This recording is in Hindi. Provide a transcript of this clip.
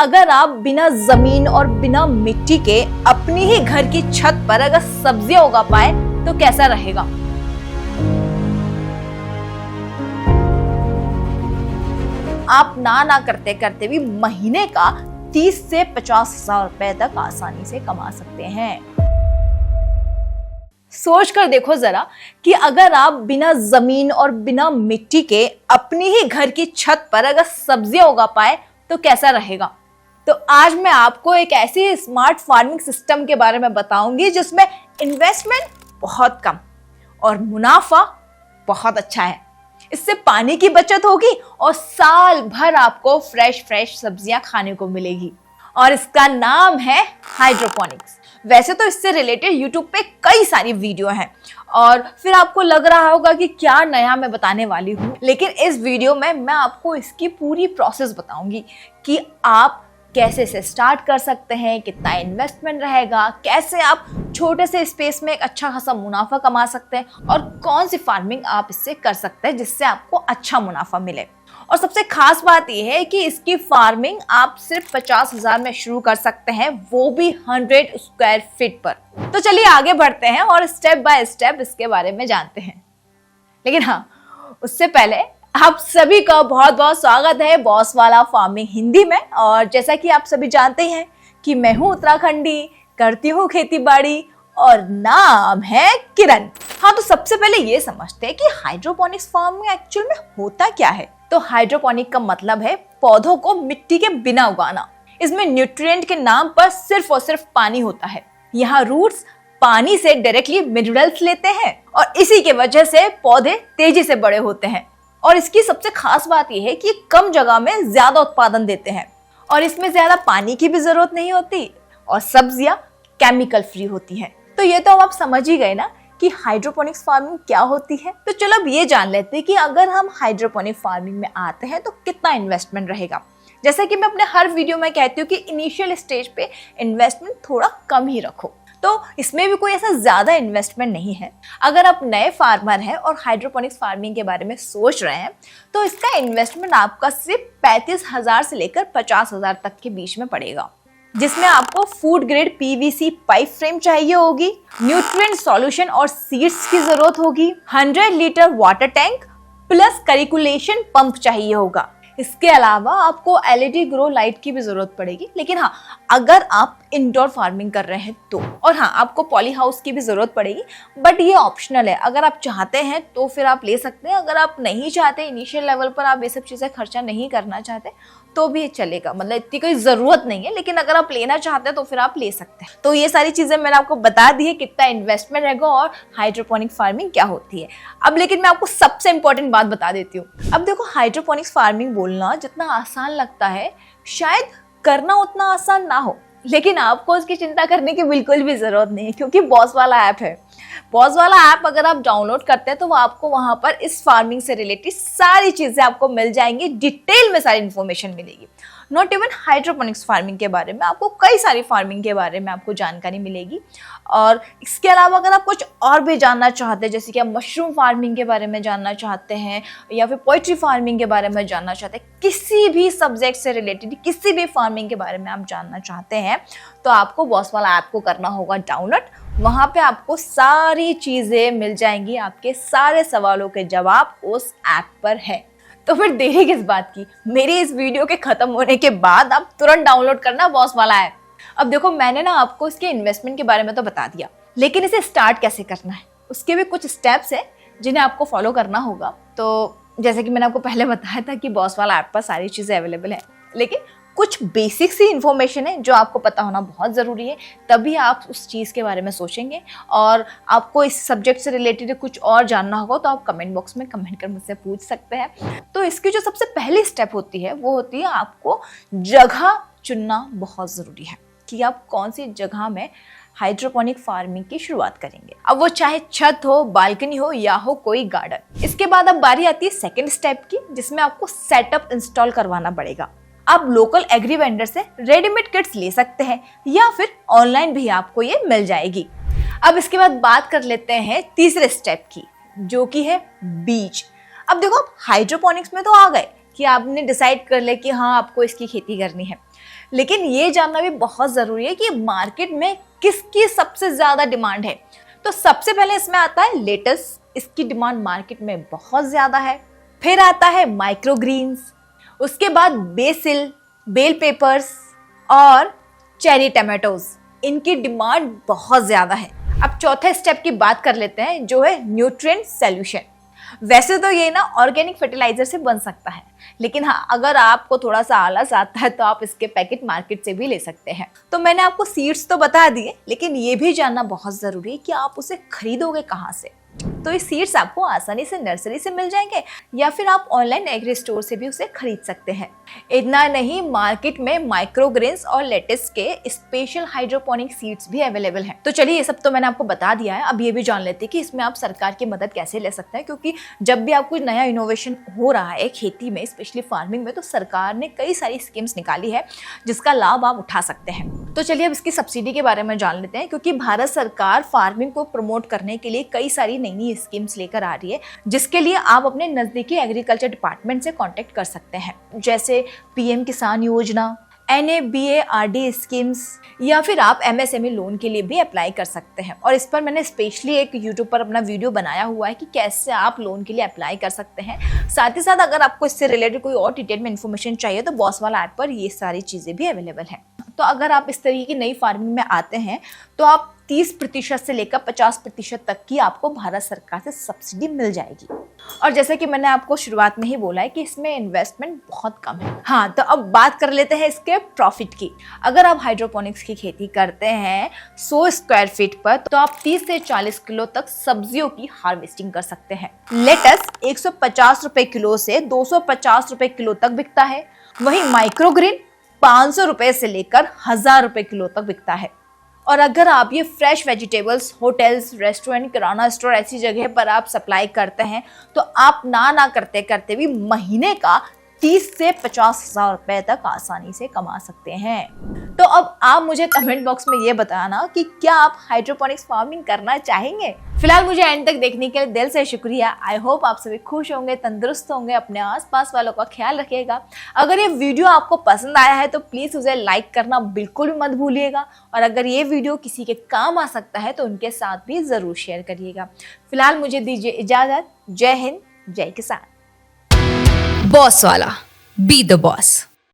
अगर आप बिना जमीन और बिना मिट्टी के अपनी ही घर की छत पर अगर सब्जियां उगा पाए तो कैसा रहेगा। आप ना करते करते भी महीने का 30 से 50 हजार रुपए तक आसानी से कमा सकते हैं। सोच कर देखो जरा कि अगर आप बिना जमीन और बिना मिट्टी के अपनी ही घर की छत पर अगर सब्जियां उगा पाए तो कैसा रहेगा। तो आज मैं आपको एक ऐसी स्मार्ट फार्मिंग सिस्टम के बारे में बताऊंगी जिसमें इन्वेस्टमेंट बहुत कम और मुनाफा बहुत अच्छा है। इससे पानी की बचत होगी और साल भर आपको फ्रेश सब्जियां खाने को मिलेगी और इसका नाम है हाइड्रोपोनिक्स। वैसे तो इससे रिलेटेड YouTube पे कई सारी वीडियो हैं और फिर आपको लग रहा होगा कि क्या नया मैं बताने वाली हूँ, लेकिन इस वीडियो में मैं आपको इसकी पूरी प्रोसेस बताऊंगी कि आप कैसे इसे स्टार्ट कर सकते हैं, कितना इन्वेस्टमेंट रहेगा, कैसे आप छोटे से स्पेस में एक अच्छा खासा मुनाफा कमा सकते हैं और कौन सी फार्मिंग आप इससे कर सकते हैं जिससे आपको अच्छा मुनाफा मिले। और सबसे खास बात यह है कि इसकी फार्मिंग आप सिर्फ 50,000 में शुरू कर सकते हैं, वो भी 100 स्क्वायर फीट पर। तो चलिए आगे बढ़ते हैं और स्टेप बाय स्टेप इसके बारे में जानते हैं। लेकिन हाँ, उससे पहले आप सभी का बहुत बहुत स्वागत है बॉस वाला फार्मिंग हिंदी में। और जैसा कि आप सभी जानते हैं कि मैं हूँ उत्तराखंडी, करती हूँ खेती बाड़ी और नाम है किरण। हाँ, तो सबसे पहले ये समझते हैं कि हाइड्रोपोनिक्स फार्मिंग एक्चुअल में होता क्या है। तो हाइड्रोपोनिक का मतलब है पौधों को मिट्टी के बिना उगाना। इसमें न्यूट्रिएंट के नाम पर सिर्फ और सिर्फ पानी होता है। यहाँ रूट्स पानी से डायरेक्टली मिनरल्स लेते हैं और इसी के वजह से पौधे तेजी से बड़े होते हैं। और इसकी सबसे खास बात यह है कि कम जगह में ज्यादा उत्पादन देते हैं और इसमें ज्यादा पानी की भी जरूरत नहीं होती और सब्जियां केमिकल फ्री होती हैं। तो ये तो आप समझ ही गए ना कि हाइड्रोपोनिक्स फार्मिंग क्या होती है। तो चलो अब ये जान लेते हैं कि अगर हम हाइड्रोपोनिक फार्मिंग में आते हैं तो कितना इन्वेस्टमेंट रहेगा। जैसा कि मैं अपने हर वीडियो में कहती हूँ कि इनिशियल स्टेज पे इन्वेस्टमेंट थोड़ा कम ही रखो। तो इसमें भी कोई ऐसा ज्यादा इन्वेस्टमेंट नहीं है। अगर आप नए फार्मर हैं और हाइड्रोपोनिक्स फार्मिंग के बारे में सोच रहे हैं तो इसका इन्वेस्टमेंट आपका सिर्फ 35,000 से लेकर 50,000 तक के बीच में पड़ेगा, जिसमें आपको food grade PVC pipe frame चाहिए होगी, न्यूट्रिएंट सॉल्यूशन और सीड्स की जरूरत होगी, 100 litre water tank plus recirculation pump चाहिए होगा। इसके अलावा आपको LED ग्रो लाइट की भी जरूरत पड़ेगी। लेकिन हाँ, अगर आप इंडोर फार्मिंग कर रहे हैं तो, और हाँ, आपको पॉली हाउस की भी जरूरत पड़ेगी, बट ये ऑप्शनल है। अगर आप चाहते हैं तो फिर आप ले सकते हैं। अगर आप नहीं चाहते, इनिशियल लेवल पर आप ये सब चीजें खर्चा नहीं करना चाहते तो भी चलेगा, मतलब इतनी कोई जरूरत नहीं है। लेकिन अगर आप लेना चाहते हैं तो फिर आप ले सकते हैं। तो ये सारी चीजें मैंने आपको बता दी है, कितना इन्वेस्टमेंट रहेगा और हाइड्रोपोनिक फार्मिंग क्या होती है। अब लेकिन मैं आपको सबसे इंपॉर्टेंट बात बता देती हूँ। अब देखो, हाइड्रोपोनिक्स फार्मिंग बोलना जितना आसान लगता है शायद करना उतना आसान ना हो, लेकिन आपको उसकी चिंता करने की बिल्कुल भी जरूरत नहीं है क्योंकि बॉस वाला ऐप है। बॉस वाला ऐप अगर आप डाउनलोड करते हैं तो वो आपको वहां पर इस फार्मिंग से रिलेटेड सारी चीजें आपको मिल जाएंगी, डिटेल में सारी इन्फॉर्मेशन मिलेगी। नॉट इवन हाइड्रोपोनिक्स फार्मिंग के बारे में, आपको कई सारी फार्मिंग के बारे में आपको जानकारी मिलेगी। और इसके अलावा अगर आप कुछ और भी जानना चाहते हैं, जैसे कि आप मशरूम फार्मिंग के बारे में जानना चाहते हैं या फिर पोएट्री फार्मिंग के बारे में जानना चाहते हैं, किसी भी सब्जेक्ट से रिलेटेड किसी भी फार्मिंग के बारे में आप जानना चाहते हैं तो आपको बॉस वाला ऐप को करना होगा डाउनलोड। वहां पे आपको सारी चीजें मिल जाएंगी, आपके सारे सवालों के जवाब उस ऐप पर है। तो फिर देरी किस बात की, मेरी इस वीडियो के खत्म होने के बाद आप तुरंत डाउनलोड करना बॉस वाला ऐप। अब देखो, मैंने ना आपको इसके इन्वेस्टमेंट के बारे में तो बता दिया, लेकिन इसे स्टार्ट कैसे करना है उसके भी कुछ स्टेप्स हैं जिन्हें आपको फॉलो करना होगा। तो जैसे कि मैंने आपको पहले बताया था कि बॉस वाला ऐप पर सारी चीजें अवेलेबल है, लेकिन कुछ बेसिक सी इन्फॉर्मेशन है जो आपको पता होना बहुत ज़रूरी है, तभी आप उस चीज़ के बारे में सोचेंगे। और आपको इस सब्जेक्ट से रिलेटेड कुछ और जानना होगा तो आप कमेंट बॉक्स में कमेंट कर मुझसे पूछ सकते हैं। तो इसकी जो सबसे पहली स्टेप होती है वो होती है आपको जगह चुनना बहुत ज़रूरी है कि आप कौन सी जगह में हाइड्रोपोनिक फार्मिंग की शुरुआत करेंगे। अब वो चाहे छत हो, बालकनी हो या हो कोई गार्डन। इसके बाद अब बारी आती है सेकेंड स्टेप की, जिसमें आपको सेटअप इंस्टॉल करवाना पड़ेगा। आप लोकल एग्री वेंडर से रेडीमेड किट्स ले सकते हैं या फिर ऑनलाइन भी आपको ये मिल जाएगी। अब इसके बाद बात कर लेते हैं तीसरे स्टेप की, जो कि है बीज। अब देखो, आप हाइड्रोपोनिक्स में तो आ गए कि आपने डिसाइड कर ले कि हाँ आपको इसकी खेती करनी है, लेकिन ये जानना भी बहुत जरूरी है कि मार्केट में किसकी सबसे ज्यादा डिमांड है। तो सबसे पहले इसमें आता है लेटस, इसकी डिमांड मार्केट में बहुत ज्यादा है। फिर आता है माइक्रोग्रीन्स, उसके बाद बेसिल, बेल पेपर्स और चेरी टमाटोज, इनकी डिमांड बहुत ज्यादा है। अब चौथे स्टेप की बात कर लेते हैं जो है न्यूट्रिएंट सॉल्यूशन। वैसे तो ये ना ऑर्गेनिक फर्टिलाइजर से बन सकता है, लेकिन हाँ, अगर आपको थोड़ा सा आलस आता है तो आप इसके पैकेट मार्केट से भी ले सकते हैं। तो मैंने आपको सीड्स तो बता दिए, लेकिन ये भी जानना बहुत जरूरी है कि आप उसे खरीदोगे कहाँ से। तो ये सीड्स आपको आसानी से नर्सरी से मिल जाएंगे या फिर आप ऑनलाइन एग्री स्टोर से भी उसे खरीद सकते हैं। इतना नहीं, मार्केट में माइक्रोग्रेन्स और लेटिस के स्पेशल हाइड्रोपोनिक सीड्स भी अवेलेबल हैं। तो चलिए, ये सब तो मैंने आपको बता दिया है। अब ये भी जान लेते हैं कि इसमें आप सरकार की मदद कैसे ले सकते हैं, क्योंकि जब भी आप कुछ नया इनोवेशन हो रहा है खेती में, स्पेशली फार्मिंग में, तो सरकार ने कई सारी स्कीम्स निकाली है जिसका लाभ आप उठा सकते हैं। तो चलिए अब इसकी सब्सिडी के बारे में जान लेते हैं, क्योंकि भारत सरकार फार्मिंग को प्रमोट करने के लिए कई सारी नई नई स्कीम्स लेकर आ रही है, जिसके लिए आप अपने नजदीकी एग्रीकल्चर डिपार्टमेंट से कांटेक्ट कर सकते हैं, जैसे पीएम किसान योजना, NABARD स्कीम्स, या फिर आप MSME लोन के लिए भी अप्लाई कर सकते हैं। और इस पर मैंने स्पेशली एक यूट्यूब पर अपना वीडियो बनाया हुआ है कि कैसे आप लोन के लिए अप्लाई कर सकते हैं। साथ ही साथ अगर आपको इससे रिलेटेड कोई और डिटेल में इन्फॉर्मेशन चाहिए तो बॉस वाला ऐप पर ये सारी चीजें भी अवेलेबल हैं। तो अगर आप इस तरीके की नई फार्मिंग में आते हैं तो आप 30% से लेकर 50% तक की आपको भारत सरकार से सब्सिडी मिल जाएगी। और जैसे कि मैंने आपको शुरुआत में ही बोला है कि इसमें इन्वेस्टमेंट बहुत कम है। हाँ, तो अब बात कर लेते हैं इसके प्रॉफिट की। अगर आप हाइड्रोपोनिक्स की खेती करते हैं 100 स्क्वायर फीट पर, तो आप 30 से 40 किलो तक सब्जियों की हार्वेस्टिंग कर सकते हैं। लेटस 150 रुपए किलो से 250 रुपए किलो तक बिकता है। वहीं माइक्रोग्रीन 500 रुपए से लेकर 1000 रुपए किलो तक बिकता है। और अगर आप ये फ्रेश वेजिटेबल्स होटल्स, रेस्टोरेंट, किराना स्टोर ऐसी जगह पर आप सप्लाई करते हैं तो आप ना करते करते भी महीने का 30 से 50,000 रुपए तक आसानी से कमा सकते हैं। तो अब आप मुझे कमेंट बॉक्स में ये बताना कि क्या आप हाइड्रोपोनिक्स फार्मिंग करना चाहेंगे। फिलहाल मुझे एंड तक देखने के लिए दिल से शुक्रिया। आई होप आप सभी खुश होंगे, तंदुरुस्त होंगे, अपने आसपास वालों का ख्याल रखिएगा। अगर ये वीडियो आपको पसंद आया है तो प्लीज उसे लाइक करना बिल्कुल भी मत भूलिएगा, और अगर ये वीडियो किसी के काम आ सकता है तो उनके साथ भी जरूर शेयर करिएगा। फिलहाल मुझे दीजिए इजाजत। जय हिंद, जय किसान। बॉस वाला, बी द बॉस।